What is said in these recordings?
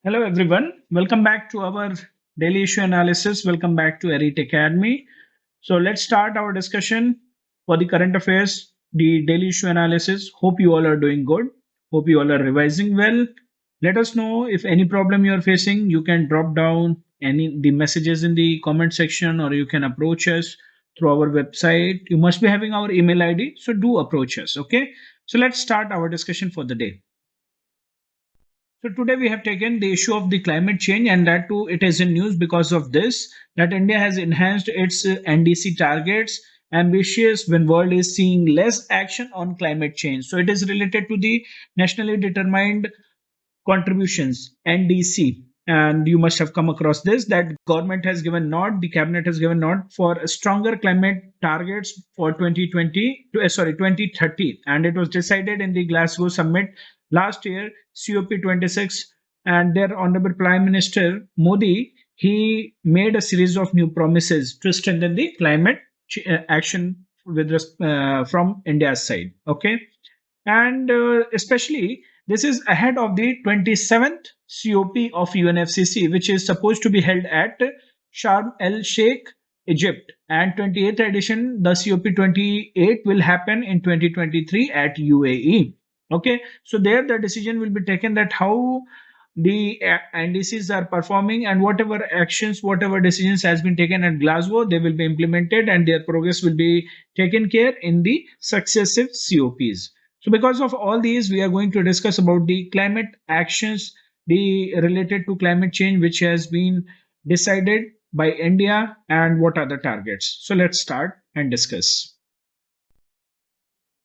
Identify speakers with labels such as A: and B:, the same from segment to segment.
A: Hello, everyone. Welcome back to our daily issue analysis. Welcome back to Elite Academy. So, let's start our discussion for the current affairs, the daily issue analysis. Hope you all are doing good. Hope you all are revising well. Let us know if any problem you are facing. You can drop down any the messages in the comment section, or you can approach us through our website. You must be having our email ID, so do approach us. Okay. So, let's start our discussion for the day. So today we have taken the issue of the climate change, and that too it is in news because of this that India has enhanced its NDC targets ambitious when world is seeing less action on climate change. So it is related to the nationally determined contributions NDC, and you must have come across this that government has given nod, the cabinet has given nod for stronger climate targets for 2020 to, 2030, and it was decided in the Glasgow summit last year, COP26. And their honorable Prime Minister Modi, he made a series of new promises to strengthen the climate action from India's side. Okay, and especially this is ahead of the 27th COP of UNFCCC, which is supposed to be held at Sharm el Sheikh, Egypt, and 28th edition, the COP28, will happen in 2023 at UAE. Okay, so there the decision will be taken that how the NDCs are performing, and whatever actions, whatever decisions has been taken at Glasgow, they will be implemented and their progress will be taken care in the successive COPs. So because of all these, we are going to discuss about the climate actions, the related to climate change, which has been decided by India, and what are the targets. So let's start and discuss.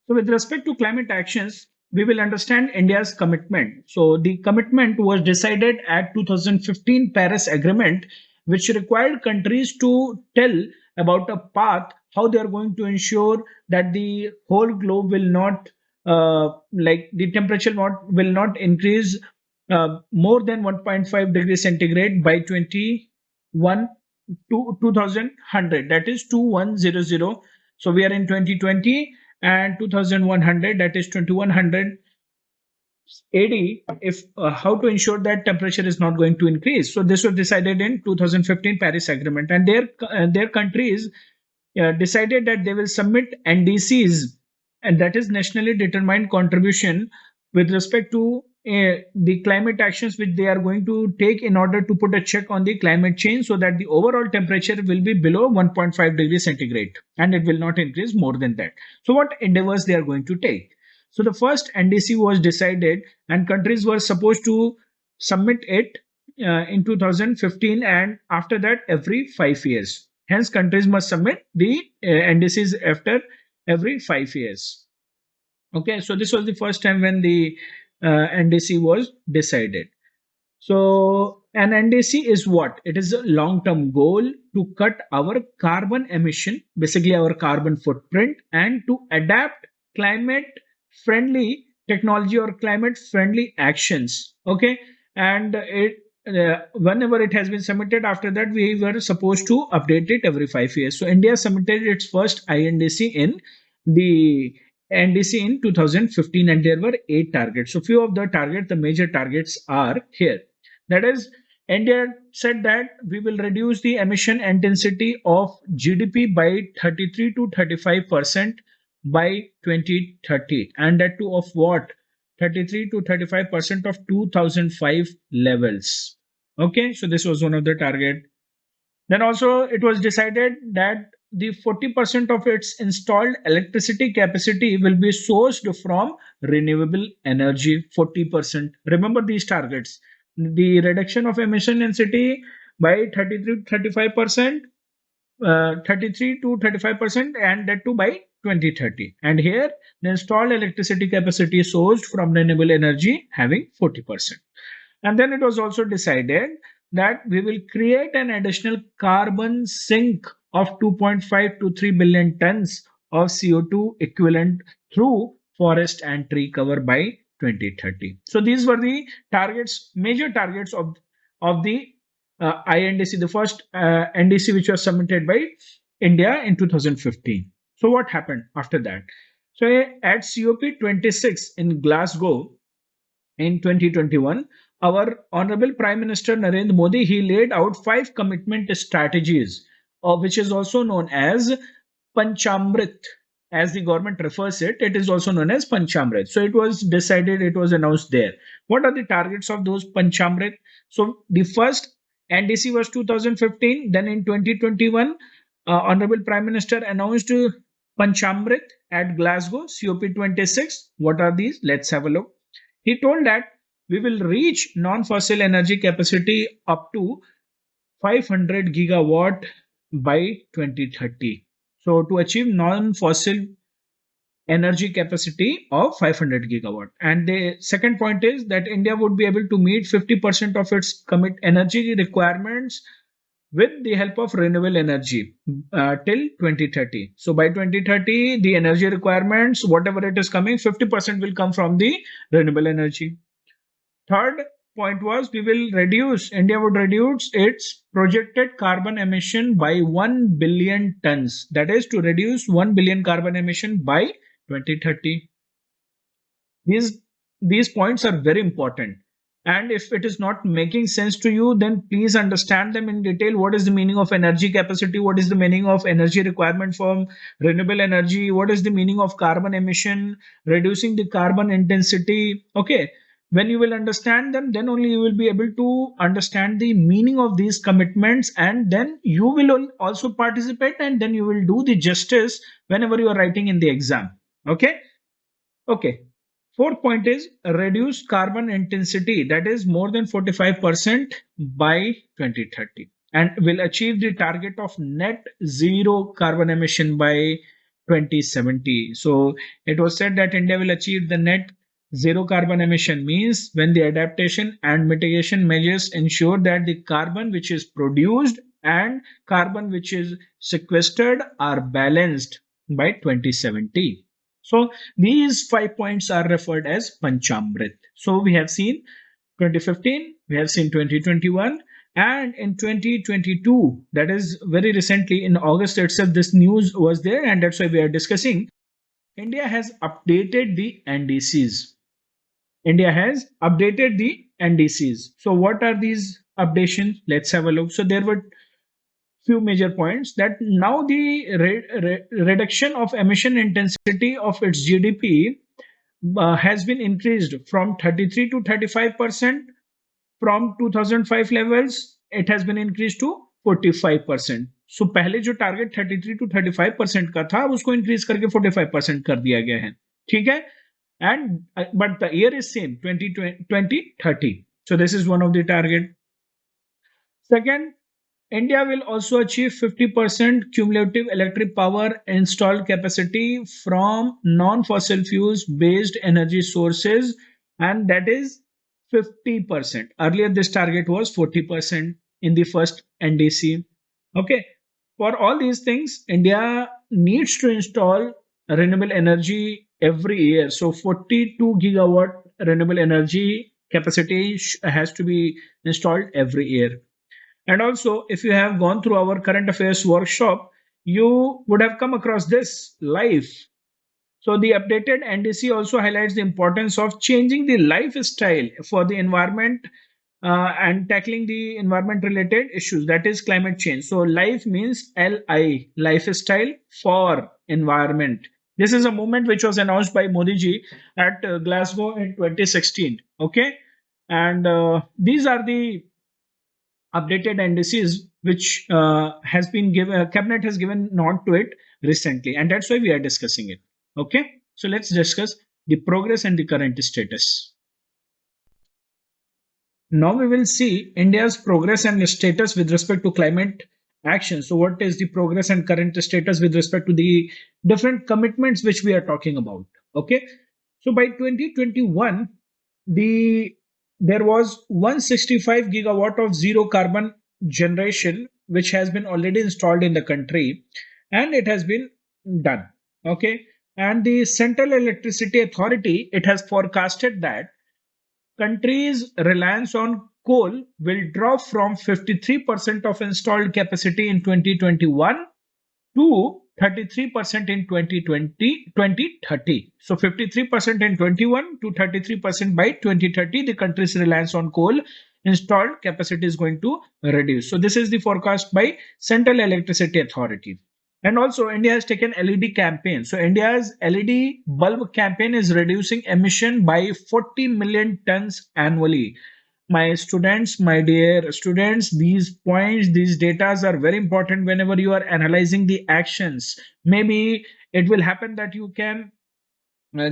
A: So with respect to climate actions, we will understand India's commitment. So the commitment was decided at 2015 Paris Agreement, which required countries to tell about a path how they are going to ensure that the whole globe will not like the temperature will not increase more than 1.5 degrees centigrade by 21 to 2100, that is 2100. So we are in 2020, and 2100, that is 2100 AD, if how to ensure that temperature is not going to increase. So this was decided in 2015 Paris Agreement, and their countries decided that they will submit NDCs, and that is nationally determined contribution, with respect to the climate actions which they are going to take in order to put a check on the climate change, so that the overall temperature will be below 1.5 degrees centigrade and it will not increase more than that. So what endeavors they are going to take? So the first NDC was decided, and countries were supposed to submit it in 2015, and after that every 5 years. Hence, countries must submit the NDCs after every 5 years. Okay, so this was the first time when the NDC was decided. So an NDC is what? It is a long-term goal to cut our carbon emission, basically our carbon footprint, and to adapt climate-friendly technology or climate-friendly actions. Okay, and it whenever it has been submitted, after that we were supposed to update it every 5 years. So India submitted its first INDC in the NDC in 2015, and there were 8 targets. So few of the targets, the major targets are here. That is, India said that we will reduce the emission intensity of GDP by 33 to 35% by 2030, and that too of what? 33 to 35% of 2005 levels. Okay, so this was one of the target. Then also it was decided that the 40% of its installed electricity capacity will be sourced from renewable energy. 40%. Remember these targets. The reduction of emission density by 33 35%, 33 to 35%, and that too by 2030. And here the installed electricity capacity sourced from renewable energy having 40%. And then it was also decided that we will create an additional carbon sink of 2.5 to 3 billion tons of CO2 equivalent through forest and tree cover by 2030. So these were the targets, major targets of the INDC, the first NDC which was submitted by India in 2015. So what happened after that? So at COP26 in Glasgow, in 2021, our Honorable Prime Minister Narendra Modi, he laid out five commitment strategies, which is also known as Panchamrit. As the government refers it, it is also known as Panchamrit. So it was decided, it was announced there. What are the targets of those Panchamrit? So the first NDC was 2015. Then in 2021, Honorable Prime Minister announced Panchamrit at Glasgow, COP26. What are these? Let's have a look. He told that we will reach non-fossil energy capacity up to 500 gigawatt by 2030. So to achieve non-fossil energy capacity of 500 gigawatt. And the second point is that India would be able to meet 50% of its commit energy requirements with the help of renewable energy till 2030. So by 2030, the energy requirements, whatever it is coming, 50% will come from the renewable energy. Third point was India would reduce its projected carbon emission by 1 billion tons. That is to reduce 1 billion carbon emission by 2030. These these points are very important, and if it is not making sense to you, then please understand them in detail. What is the meaning of energy capacity? What is the meaning of energy requirement from renewable energy? What is the meaning of carbon emission, reducing the carbon intensity? Okay, when you will understand them, then only you will be able to understand the meaning of these commitments, and then you will also participate, and then you will do the justice whenever you are writing in the exam. Okay. Okay. Fourth point is reduce carbon intensity, that is more than 45% by 2030, and will achieve the target of net zero carbon emission by 2070. So it was said that India will achieve the net zero carbon emission, means when the adaptation and mitigation measures ensure that the carbon which is produced and carbon which is sequestered are balanced by 2070. So these five points are referred as Panchamrit. So we have seen 2015, we have seen 2021, and in 2022, that is very recently in August itself, this news was there, and that's why we are discussing. India has updated the NDCs. India has updated the NDCs. So what are these updations? Let's have a look. So there were few major points that now the reduction of emission intensity of its GDP has been increased from 33 to 35%. From 2005 levels it has been increased to 45%. So पहले जो target 33 to 35% का था उसको increase करके 45% कर दिया गया है. ठीक है. And but the year is same, 2030. So this is one of the target. Second, India will also achieve 50% cumulative electric power installed capacity from non-fossil fuels based energy sources, and that is 50%. Earlier, this target was 40% in the first NDC. Okay, for all these things, India needs to install renewable energy every year. So 42 gigawatt renewable energy capacity has to be installed every year. And also, if you have gone through our current affairs workshop, you would have come across this life. So the updated NDC also highlights the importance of changing the lifestyle for the environment and tackling the environment related issues, that is climate change. So life means LI, lifestyle for environment. This is a movement which was announced by Modi ji at Glasgow in 2016. Okay. And these are the updated NDCs which has been given, cabinet has given nod to it recently, and that's why we are discussing it. Okay, so let's discuss the progress and the current status. Now we will see India's progress and status with respect to climate action. So what is the progress and current status with respect to the different commitments which we are talking about? Okay, so by 2021, the there was 165 gigawatt of zero carbon generation which has been already installed in the country, and it has been done. Okay, and the Central Electricity Authority, it has forecasted that country's reliance on coal will drop from 53% of installed capacity in 2021 to 33% in 2030. So 53% in 21 to 33% by 2030. The country's reliance on coal installed capacity is going to reduce. So this is the forecast by Central Electricity Authority. And also India has taken LED campaign. So India's LED bulb campaign is reducing emission by 40 million tons annually. My students, my dear students, these points, these datas are very important whenever you are analyzing the actions. Maybe it will happen that you can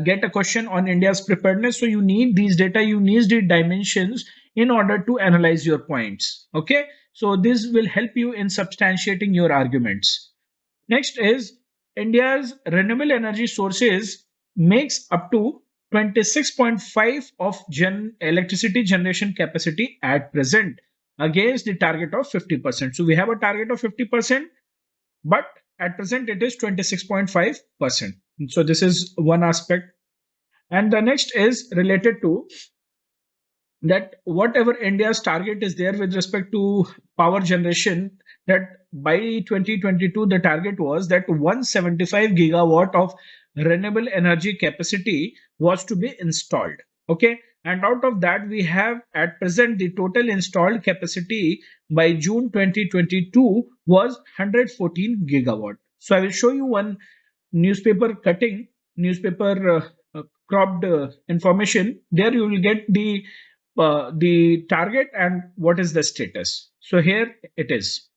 A: get a question on India's preparedness. So you need these data, you need the dimensions in order to analyze your points. Okay. So this will help you in substantiating your arguments. Next is India's renewable energy sources makes up to 26.5 of electricity generation capacity at present against the target of 50%. So we have a target of 50%, but at present it is 26.5%. So this is one aspect. And the next is related to that whatever India's target is there with respect to power generation, that by 2022 the target was that 175 gigawatt of renewable energy capacity was to be installed. Okay, and out of that we have at present the total installed capacity by June 2022 was 114 gigawatt. So I will show you one newspaper cutting, newspaper cropped information. There you will get the target and what is the status. So here it is.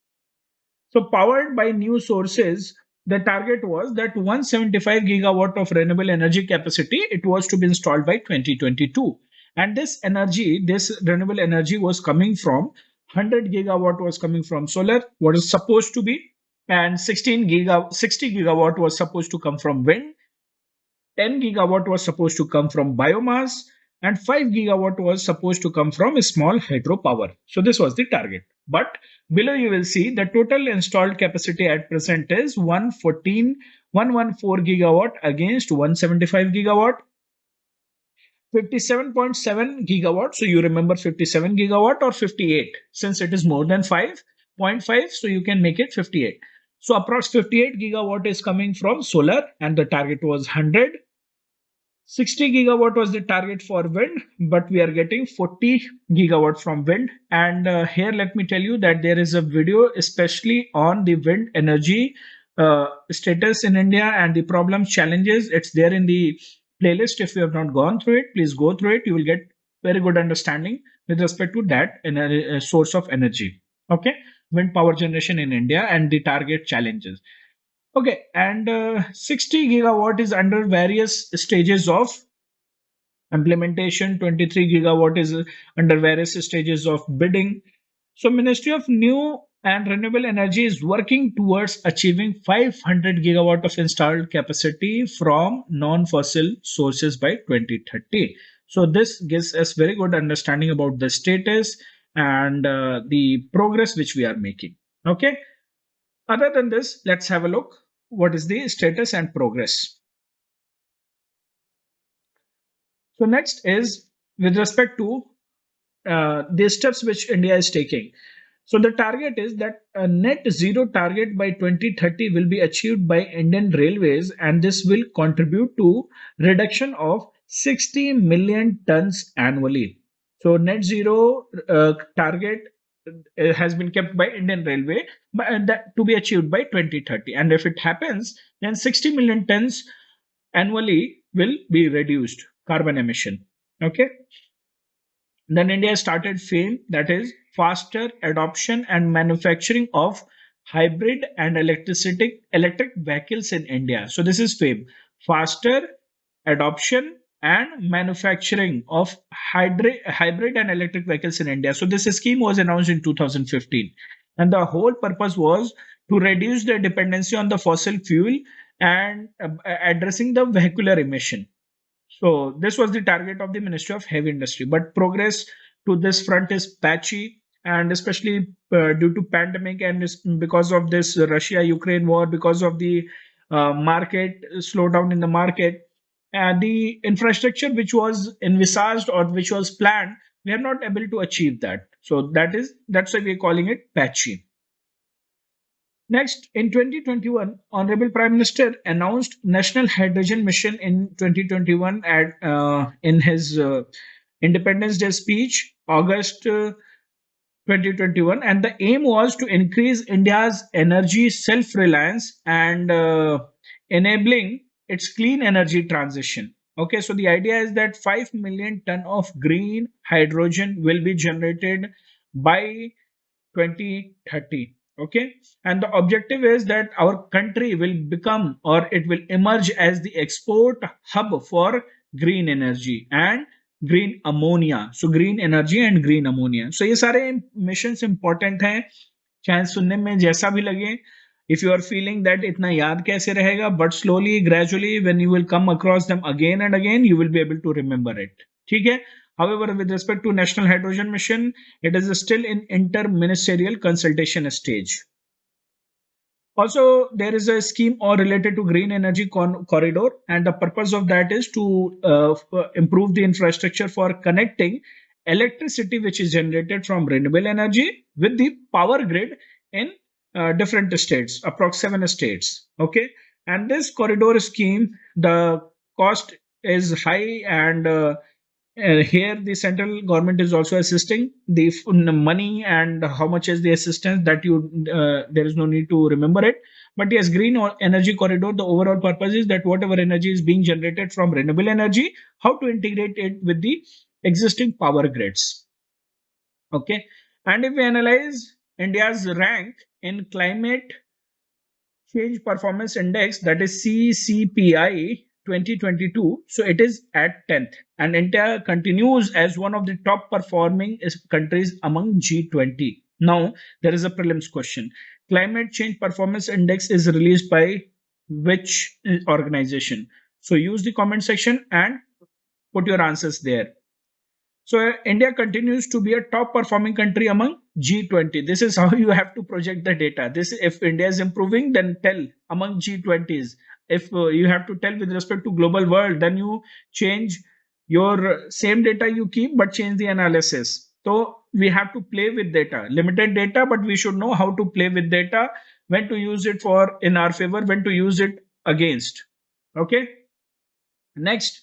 A: So powered by new sources, the target was that 175 gigawatt of renewable energy capacity it was to be installed by 2022. And this energy, this renewable energy was coming from 100 gigawatt was coming from solar, what is supposed to be, and 60 gigawatt was supposed to come from wind, 10 gigawatt was supposed to come from biomass, and 5 gigawatt was supposed to come from small hydropower. So this was the target. But below you will see the total installed capacity at present is 114 gigawatt against 175 gigawatt, 57.7 gigawatt. So you remember 57 gigawatt or 58, since it is more than 5.5, so you can make it 58. So approx 58 gigawatt is coming from solar and the target was 100. 60 gigawatt was the target for wind, but we are getting 40 gigawatt from wind. And here let me tell you that there is a video especially on the wind energy status in India and the problems, challenges. It's there in the playlist. If you have not gone through it, please go through it. You will get very good understanding with respect to that source of energy. Okay, wind power generation in India and the target challenges. Okay, and 60 gigawatt is under various stages of implementation. 23 gigawatt is under various stages of bidding. So, Ministry of New and Renewable Energy is working towards achieving 500 gigawatt of installed capacity from non-fossil sources by 2030. So, this gives us very good understanding about the status and the progress which we are making. Okay. Other than this, let's have a look. What is the status and progress? So next is with respect to the steps which India is taking. So the target is that a net zero target by 2030 will be achieved by Indian Railways, and this will contribute to reduction of 60 million tons annually. So net zero target has been kept by Indian Railway, but that to be achieved by 2030. And if it happens, then 60 million tons annually will be reduced carbon emission. Okay. Then India started FAME, that is faster adoption and manufacturing of hybrid and electric vehicles in India. So this is FAME, faster adoption and manufacturing of hybrid and electric vehicles in India. So this scheme was announced in 2015, and the whole purpose was to reduce the dependency on the fossil fuel and addressing the vehicular emission. So this was the target of the Ministry of Heavy Industry, but progress to this front is patchy, and especially due to pandemic and because of this Russia-Ukraine war, because of the market slowdown in the market, and the infrastructure which was envisaged or which was planned, we are not able to achieve that. So that's why we are calling it patchy. Next, in 2021, Honorable Prime Minister announced National Hydrogen Mission in 2021 in his Independence Day speech, August 2021, and the aim was to increase India's energy self-reliance and enabling its clean energy transition. Okay, so the idea is that 5 million ton of green hydrogen will be generated by 2030. Okay, and the objective is that our country will become, or it will emerge as the export hub for green energy and green ammonia. So green energy and green ammonia. So ये सारे missions important हैं, चाहे सुनने में जैसा भी लगे. If you are feeling that इतना याद कैसे रहेगा, but slowly gradually when you will come across them again and again, you will be able to remember it. ठीक है. However, with respect to National Hydrogen Mission, it is still in interministerial consultation stage. Also, there is a scheme all related to green energy corridor, and the purpose of that is to improve the infrastructure for connecting electricity which is generated from renewable energy with the power grid in different states, approx 7 states. Okay, and this corridor scheme, the cost is high, and here the central government is also assisting the money, and how much is the assistance that you there is no need to remember it. But yes, green energy corridor, the overall purpose is that whatever energy is being generated from renewable energy, how to integrate it with the existing power grids. Okay, and if we analyze India's rank in climate Change Performance Index, that is CCPI 2022. So it is at 10th, and India continues as one of the top performing countries among G20. Now, there is a prelims question. Climate Change Performance Index is released by which organization? So use the comment section and put your answers there. So India continues to be a top performing country among G20. This is how you have to project the data. This, if India is improving, then tell among G20s. If you have to tell with respect to global world, then you change your same data you keep, but change the analysis. So we have to play with data, limited data, but we should know how to play with data, when to use it for in our favor, when to use it against. Okay. Next,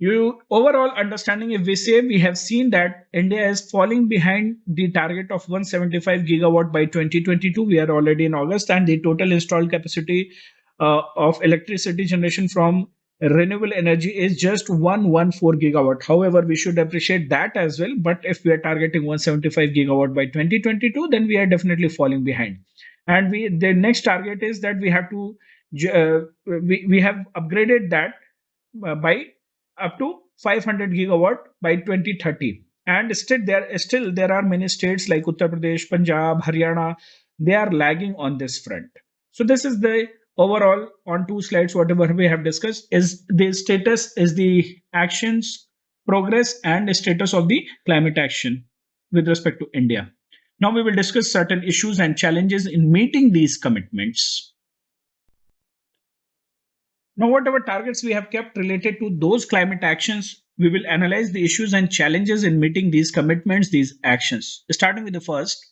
A: you overall understanding, if we say, we have seen that India is falling behind the target of 175 gigawatt by 2022. We are already in August, and the total installed capacity of electricity generation from renewable energy is just 114 gigawatt. However, we should appreciate that as well. But if we are targeting 175 gigawatt by 2022, then we are definitely falling behind. And the next target is that we have to we have upgraded that by up to 500 gigawatt by 2030. And still there are many states like Uttar Pradesh, Punjab, Haryana, they are lagging on this front. So this is the overall on two slides. Whatever we have discussed is the status, is the actions, progress, and status of the climate action with respect to India. Now we will discuss certain issues and challenges in meeting these commitments. Now, whatever targets we have kept related to those climate actions, we will analyze the issues and challenges in meeting these commitments, these actions. Starting with the first.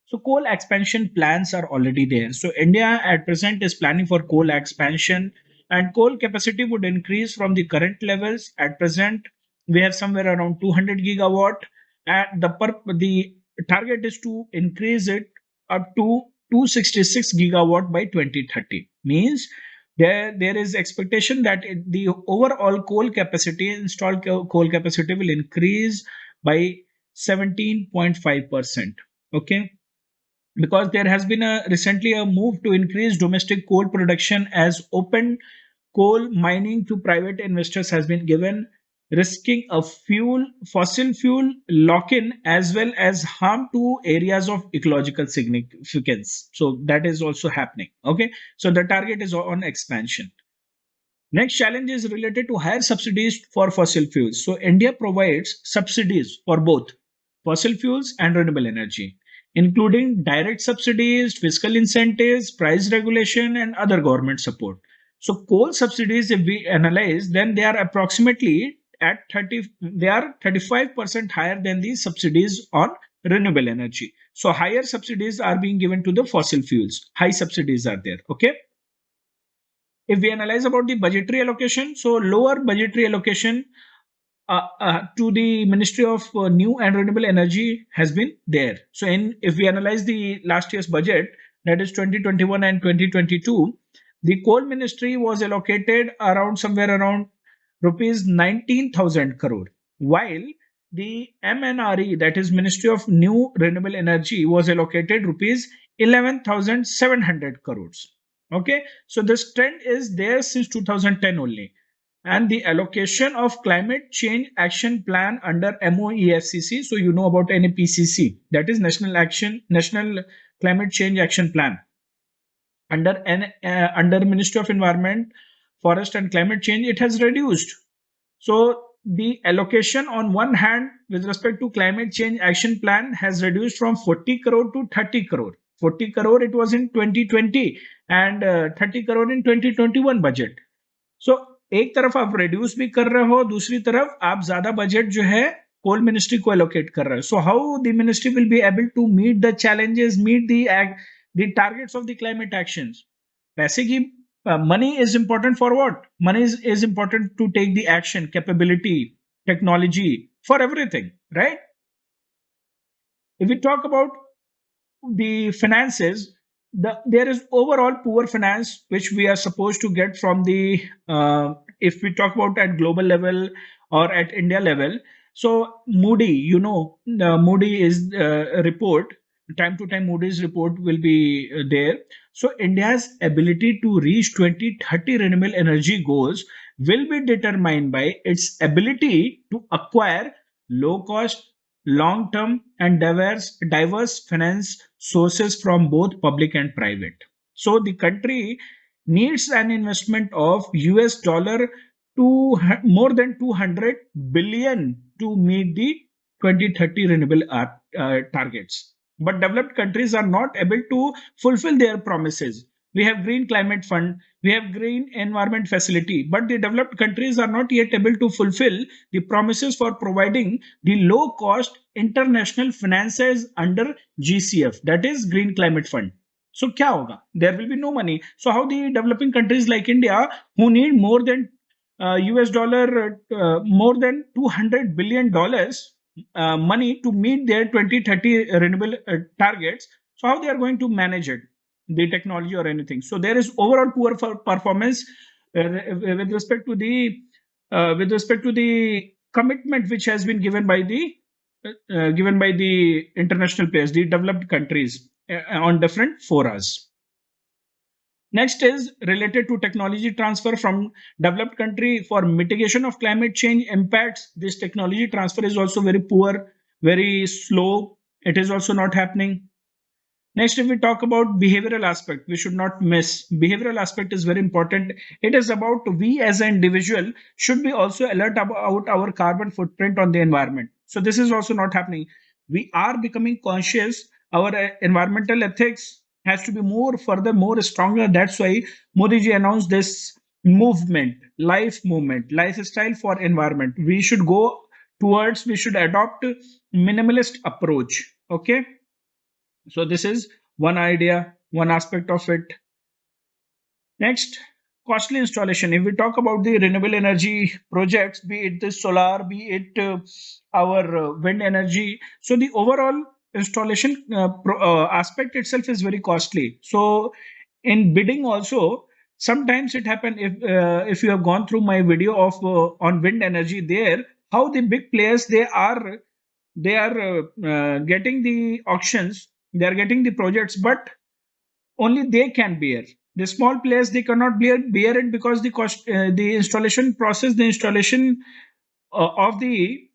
A: So, coal expansion plans are already there. So, India at present is planning for coal expansion, and coal capacity would increase from the current levels. At present, we have somewhere around 200 gigawatt, and the target is to increase it up to 266 gigawatt by 2030. Means there is expectation that the overall coal capacity, installed coal capacity, will increase by 17.5%. Okay, because there has been a recently a move to increase domestic coal production, as open coal mining to private investors has been given, risking a fossil fuel lock-in as well as harm to areas of ecological significance. So that is also happening. Okay, so the target is on expansion. Next challenge is related to higher subsidies for fossil fuels. So India provides subsidies for both fossil fuels and renewable energy, including direct subsidies, fiscal incentives, price regulation, and other government support. So coal subsidies, if we analyze, then they are approximately at 35% higher than the subsidies on renewable energy. So higher subsidies are being given to the fossil fuels. High subsidies are there. Okay. If we analyze about the budgetary allocation, so lower budgetary allocation to the Ministry of New and Renewable Energy has been there. So, in if we analyze the last year's budget, that is 2021 and 2022, the Coal Ministry was allocated around somewhere around rupees 19,000 crore, while the MNRE, that is Ministry of New Renewable Energy, was allocated rupees 11,700 crores. Okay, so this trend is there since 2010 only, and the allocation of climate change action plan under MOEFCC. So you know about NPCC, that is National Climate Change Action Plan. Under Ministry of Environment, Forest and Climate Change, it has reduced. So the allocation on one hand with respect to climate change action plan has reduced from 40 crore to 30 crore. 40 crore it was in 2020 and 30 crore in 2021 budget. सो एक तरफ आप reduce भी कर रहे हो, दूसरी तरफ आप ज्यादा बजट जो है कोल मिनिस्ट्री को एलोकेट कर रहे हो. So how the ministry will be able to meet the challenges, meet the targets of the climate actions. पैसे की money is important for what? Money is important to take the action, capability, technology, for everything, right? If we talk about the finances, there is overall poor finance which we are supposed to get from the if we talk about at global level or at India level. So Moody, Moody is a report. Time to time, Moody's report will be there. So India's ability to reach 2030 renewable energy goals will be determined by its ability to acquire low cost, long term, and diverse finance sources from both public and private. So the country needs an investment of US dollar to more than 200 billion to meet the 2030 renewable targets. But developed countries are not able to fulfill their promises. We have green climate fund, we have green environment facility, but the developed countries are not yet able to fulfill the promises for providing the low cost international finances under GCF, that is green climate fund. So kya hoga? There will be no money. So how the developing countries like India, who need more than US dollar, more than $200 billion money to meet their 2030 renewable targets, so how they are going to manage it, the technology or anything? So there is overall poor performance with respect to the commitment which has been given by the international players, the developed countries, on different forums. Next is related to technology transfer from developed country for mitigation of climate change impacts. This technology transfer is also very poor, very slow. It is also not happening. Next, if we talk about behavioral aspect, we should not miss. Behavioral aspect is very important. It is about we as an individual should be also alert about our carbon footprint on the environment. So this is also not happening. We are becoming conscious. Our environmental ethics has to be more stronger. That's why Modi ji announced this movement, lifestyle for environment. We should we should adopt minimalist approach. Okay. So this is one idea, one aspect of it. Next, costly installation. If we talk about the renewable energy projects, be it the solar, be it our wind energy, so the overall installation aspect itself is very costly. So in bidding also, sometimes it happen, if you have gone through my video of on wind energy, there how the big players they are getting the auctions, they are getting the projects, but only they can bear. The small players, they cannot bear it because the cost, the installation process, the installation of the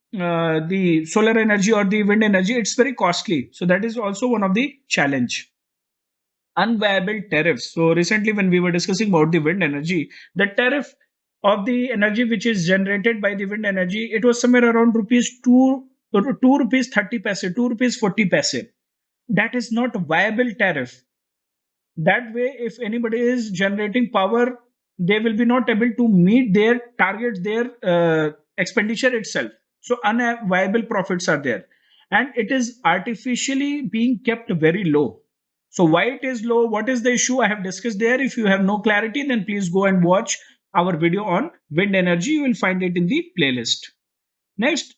A: solar energy or the wind energy, it's very costly. So that is also one of the challenge. Unviable tariffs. So recently, when we were discussing about the wind energy, the tariff of the energy which is generated by the wind energy, it was somewhere around rupees 2 rupees 30 paise, 2 rupees 40 paise. That is not a viable tariff. That way, if anybody is generating power, they will be not able to meet their targets, their expenditure itself. So unviable profits are there. and it is artificially being kept very low. So why it is low, what is the issue, I have discussed there. If you have no clarity, then please go and watch our video on wind energy. You will find it in the playlist. Next,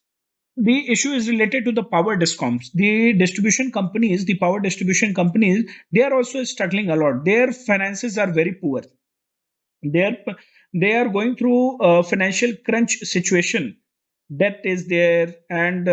A: the issue is related to the power discoms. The distribution companies, the power distribution companies, they are also struggling a lot. Their finances are very poor. They are they are going through a financial crunch situation. Debt is there, and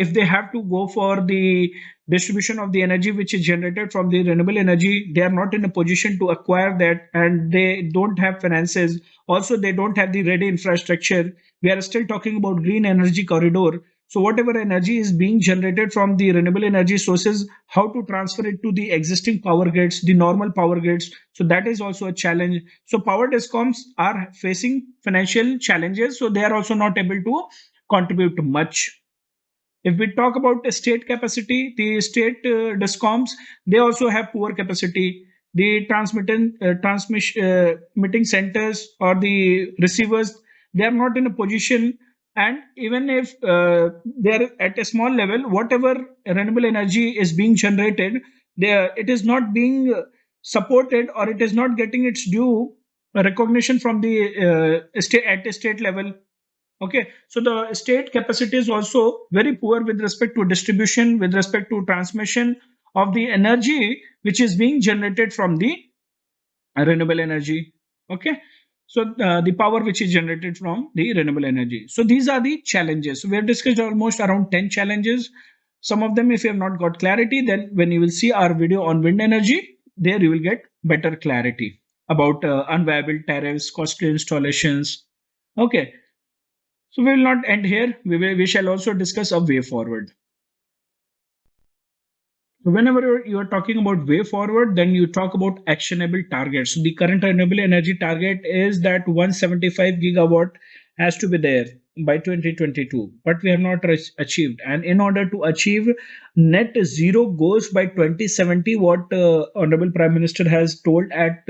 A: if they have to go for the distribution of the energy which is generated from the renewable energy, they are not in a position to acquire that, and they don't have finances. Also, they don't have the ready infrastructure. We are still talking about green energy corridor. So whatever energy is being generated from the renewable energy sources, how to transfer it to the existing power grids, the normal power grids. So that is also a challenge. So power discoms are facing financial challenges. So they are also not able to contribute much. If we talk about the state capacity, the state discoms, they also have poor capacity. The transmitting centers or the receivers, they are not in a position. And even if they are at a small level, whatever renewable energy is being generated, there it is not being supported, or it is not getting its due recognition from the state at the state level. Okay, so the state capacity is also very poor with respect to distribution, with respect to transmission of the energy which is being generated from the renewable energy. Okay, so the power which is generated from the renewable energy. So these are the challenges. So we have discussed almost around 10 challenges. Some of them, if you have not got clarity, then when you will see our video on wind energy, there you will get better clarity about unviable tariffs, costly installations. Okay, so we will not end here. We shall also discuss a way forward. So whenever you are talking about way forward, then you talk about actionable targets. So the current renewable energy target is that 175 gigawatt has to be there by 2022, but we have not achieved. And in order to achieve net zero goals by 2070, what Honorable Prime Minister has told at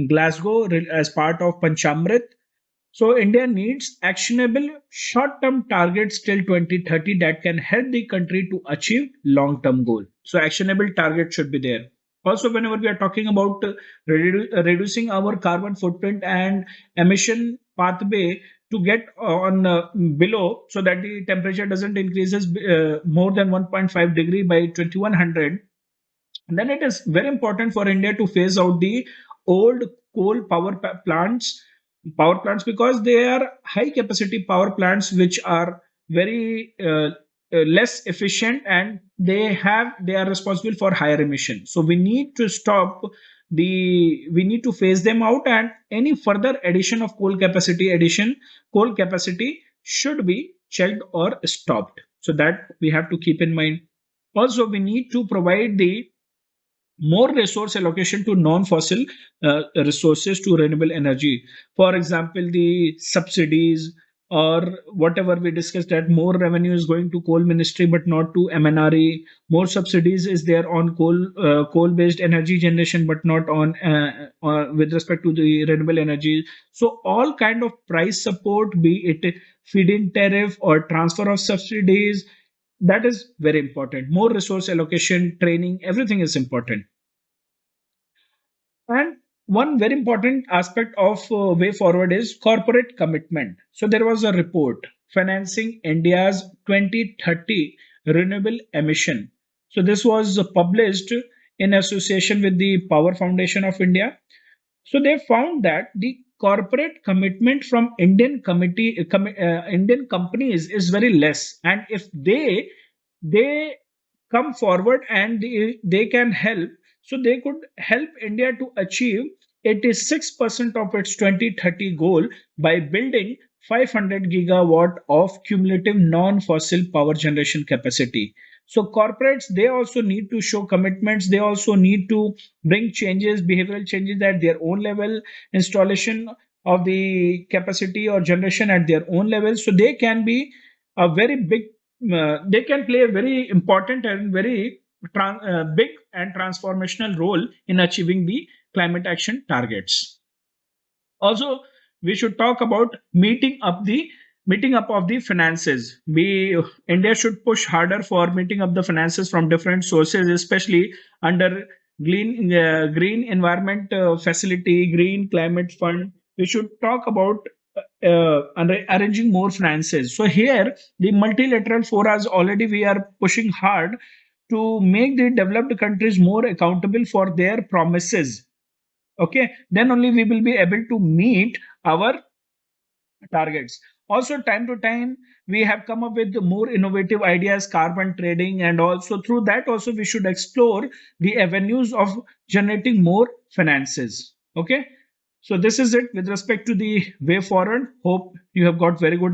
A: Glasgow as part of Panchamrit. So India needs actionable short-term targets till 2030 that can help the country to achieve long-term goal. So actionable target should be there. Also, whenever we are talking about reducing our carbon footprint and emission pathway to get on below, so that the temperature doesn't increases more than 1.5 degree by 2100, then it is very important for India to phase out the old coal power plants, because they are high capacity power plants which are very less efficient, and they are responsible for higher emission. So we need to we need to phase them out, and any further addition of coal capacity should be checked or stopped. So that we have to keep in mind. Also, we need to provide the more resource allocation to non-fossil resources to renewable energy. For example, the subsidies, or whatever we discussed, that more revenue is going to coal ministry but not to MNRE. More subsidies is there on coal-based energy generation but not on with respect to the renewable energy. So all kind of price support, be it feed-in tariff or transfer of subsidies, that is very important. More resource allocation, training, everything is important. And one very important aspect of way forward is corporate commitment. So there was a report financing India's 2030 renewable emission. So this was published in association with the Power Foundation of India. So they found that the corporate commitment from Indian companies is very less, and if they come forward and they can help, so they could help India to achieve 86% of its 2030 goal by building 500 gigawatt of cumulative non-fossil power generation capacity. So corporates, they also need to show commitments. They also need to bring changes, behavioral changes at their own level, installation of the capacity or generation at their own level. So they can be a very big, they can play a very important and very big and transformational role in achieving the climate action targets. Also, we should talk about meeting up the meeting up of the finances. We India should push harder for meeting up the finances from different sources, especially under green environment facility, green climate fund. We should talk about arranging more finances. So here, the multilateral forums already we are pushing hard to make the developed countries more accountable for their promises. Okay, then only we will be able to meet our targets. Also, time to time, we have come up with more innovative ideas, carbon trading, and also through that, also we should explore the avenues of generating more finances. Okay, so this is it with respect to the way forward. Hope you have got very good